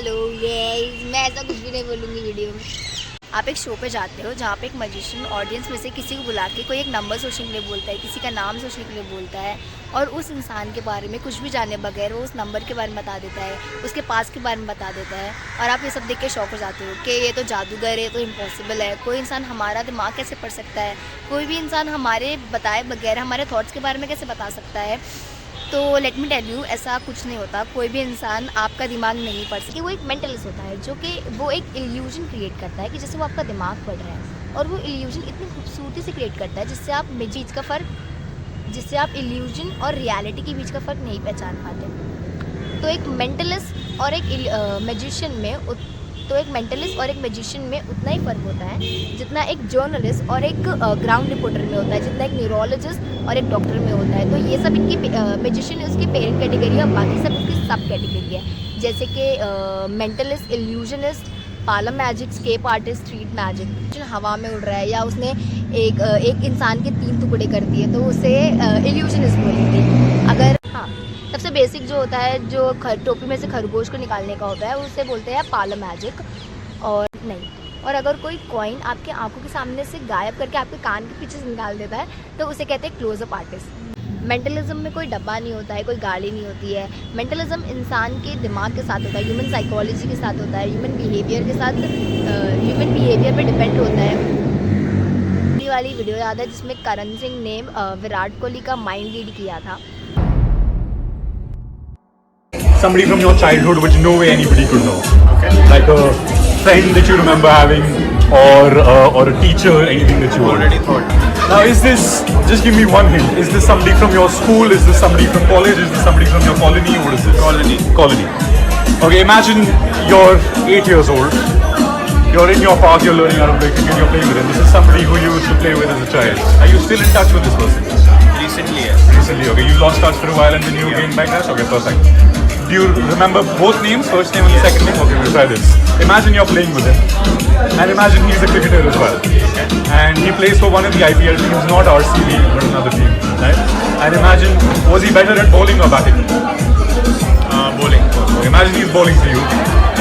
Hello ये मैं ऐसा कुछ भी नहीं बोलूँगी वीडियो में। आप एक शो पे जाते हो जहाँ पे एक मैजिशियन ऑडियंस में से किसी को बुला के कोई एक नंबर सोचने के लिए बोलता है, किसी का नाम सोचने के लिए बोलता है और उस इंसान के बारे में कुछ भी जाने बगैर वो उस नंबर के बारे में बता देता है, उसके पास के बारे में बता देता है और आप ये सब देख के शौक हो जाते हो कि ये तो जादूगर है, ये तो इम्पॉसिबल है। कोई इंसान हमारा दिमाग कैसे पढ़ सकता है, कोई भी इंसान हमारे बताए बगैर हमारे थॉट्स के बारे में कैसे बता सकता है। तो लेट मी टेल यू, ऐसा कुछ नहीं होता। कोई भी इंसान आपका दिमाग नहीं पढ़ सकती। वो एक मेंटलिस्ट होता है जो कि वो एक इल्यूजन क्रिएट करता है कि जैसे वो आपका दिमाग पढ़ रहा है और वो इल्यूजन इतनी खूबसूरती से क्रिएट करता है जिससे आप इल्यूजन और रियलिटी के बीच का फ़र्क नहीं पहचान पाते। तो एक मेंटलिस्ट और एक मैजिशियन में उतना ही फ़र्क होता है जितना एक जर्नलिस्ट और एक ग्राउंड रिपोर्टर में होता है, जितना एक न्यूरोलॉजिस्ट और एक डॉक्टर में होता है। तो ये सब इनकी मैजिशियन उसकी पेरेंट कैटेगरी है और बाकी सब उसकी सब कैटेगरी है। जैसे कि mentalist, illusionist, parlour magic, escape artist, street magic. जो हवा में उड़ रहा है या उसने एक इंसान के 3 टुकड़े कर दिए तो उसे इल्यूजनिस्ट बोलेंगे। अगर सबसे बेसिक जो होता है, जो टोपी में से खरगोश को निकालने का होता है, उसे बोलते हैं पार्लर मैजिक। और अगर कोई कॉइन आपके आंखों के सामने से गायब करके आपके कान के पीछे से निकाल देता है तो उसे कहते हैं क्लोजअप आर्टिस्ट। मेंटलिज्म में कोई डब्बा नहीं होता है, कोई गाड़ी नहीं होती है। मेंटलिज्म इंसान के दिमाग के साथ होता है, ह्यूमन साइकोलॉजी के साथ होता है, ह्यूमन बिहेवियर के साथ, ह्यूमन बिहेवियर पे डिपेंड होता है। वाली वीडियो याद है जिसमें करण सिंह ने विराट कोहली का माइंड रीड किया था। Somebody from your childhood which no way anybody could know. Okay. Like a friend that you remember having, or a teacher, anything that you already thought. Now is this, just give me one hint, is this somebody from your school, is this somebody from college, is this somebody from your colony, what is this? Colony. Okay, imagine you're 8 years old, you're in your park, you're learning how to play cricket, you're playing with him. This is somebody who you used to play with as a child. Are you still in touch with this person? Recently, yes. Recently, okay. You lost touch for a while and then you gained back touch? Okay, perfect. Do you remember both names, first name and the second name? Okay, we'll try this. Imagine you're playing with him. And imagine he's a cricketer as well. Okay. And he plays for one of the IPL teams, not RCB, but another team. Right? And imagine, was he better at bowling or batting? Bowling. Okay, imagine he's bowling to you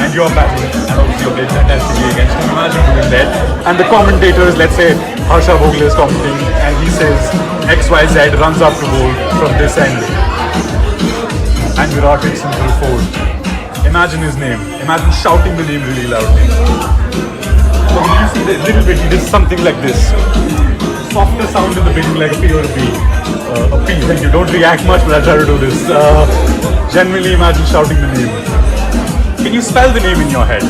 and you're batting and obviously you're playing fantastically against him. Imagine doing that. And the commentators, let's say Harsha Bhogle is commenting and he says XYZ runs up to bowl from this end. And Virat hits him through 4. Imagine his name. Imagine shouting the name really loudly. So when you see the little bit, he does something like this. Softer sound in the beginning, like a P or a B. A P. Thank you. Don't react much, but I'll try to do this. Genuinely imagine shouting the name. Can you spell the name in your head?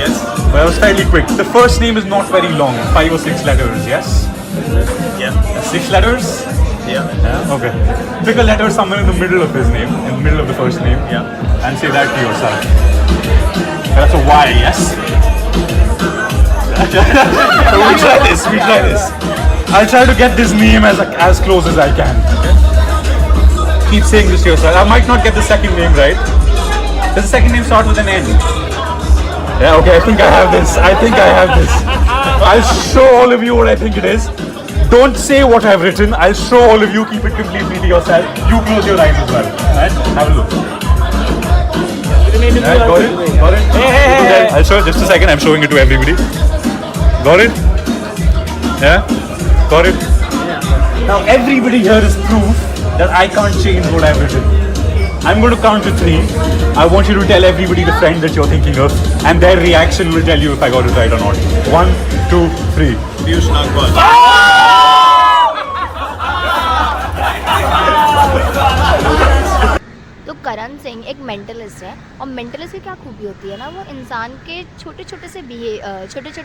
Yes. Well, I was fairly quick. The first name is not very long. 5 or 6 letters. Yes. Yeah. 6 letters. Yeah. Okay. Pick a letter somewhere in the middle of his name, in the middle of the first name. Yeah. And say that to yourself. That's a Y, yes? We'll try this. I'll try to get this name as close as I can. Okay? Keep saying this to yourself. I might not get the second name right. Does the second name start with an N? Yeah, okay, I think I have this. I'll show all of you what I think it is. Don't say what I've written. I'll show all of you. Keep it completely to yourself. You close your eyes as well. Alright? Have a look. Right, got it? Hey. I'll show it. Just a second. I'm showing it to everybody. Got it? Yeah? Got it? Now everybody here is proof that I can't change what I've written. I'm going to count to 3. I want you to tell everybody the friend that you're thinking of, and their reaction will tell you if I got it right or not. 1, 2, 3. Piyush Nagpal. तो करण सिंह एक mentalist है और mentalist की क्या खूबी होती है ना, वो इंसान के छोटे छोटे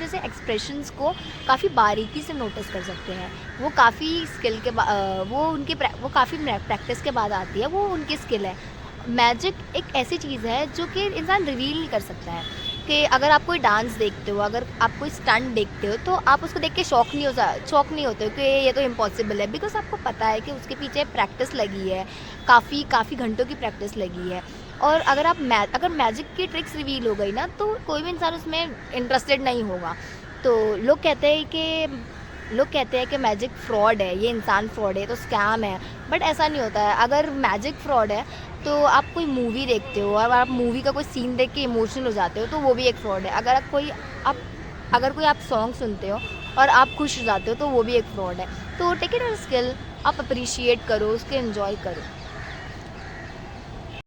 से एक्सप्रेशंस को काफ़ी बारीकी से नोटिस कर सकते हैं। वो काफ़ी स्किल के वो काफ़ी प्रैक्टिस के बाद आती है, वो उनकी स्किल है। मैजिक एक ऐसी चीज़ है जो कि इंसान रिवील नहीं कर सकता है। कि अगर आप कोई डांस देखते हो, अगर आप कोई स्टंट देखते हो तो आप उसको देख के शॉक नहीं होते हो कि ये तो इम्पॉसिबल है, बिकॉज आपको पता है कि उसके पीछे प्रैक्टिस लगी है, काफ़ी घंटों की प्रैक्टिस लगी है। और अगर मैजिक की ट्रिक्स रिवील हो गई ना तो कोई भी इंसान उसमें इंटरेस्टेड नहीं होगा। तो लोग कहते हैं कि मैजिक फ्रॉड है, ये इंसान फ्रॉड है, तो स्कैम है, बट ऐसा नहीं होता है। अगर मैजिक फ्रॉड है तो आप कोई मूवी देखते हो और आप मूवी का कोई सीन देख के इमोशनल हो जाते हो तो वो भी एक फ्रॉड है। अगर कोई आप सॉन्ग सुनते हो और आप खुश हो जाते हो तो वो भी एक फ्रॉड है। तो टेक इट एज स्किल, आप अप्रिशिएट करो, उसके एंजॉय करो।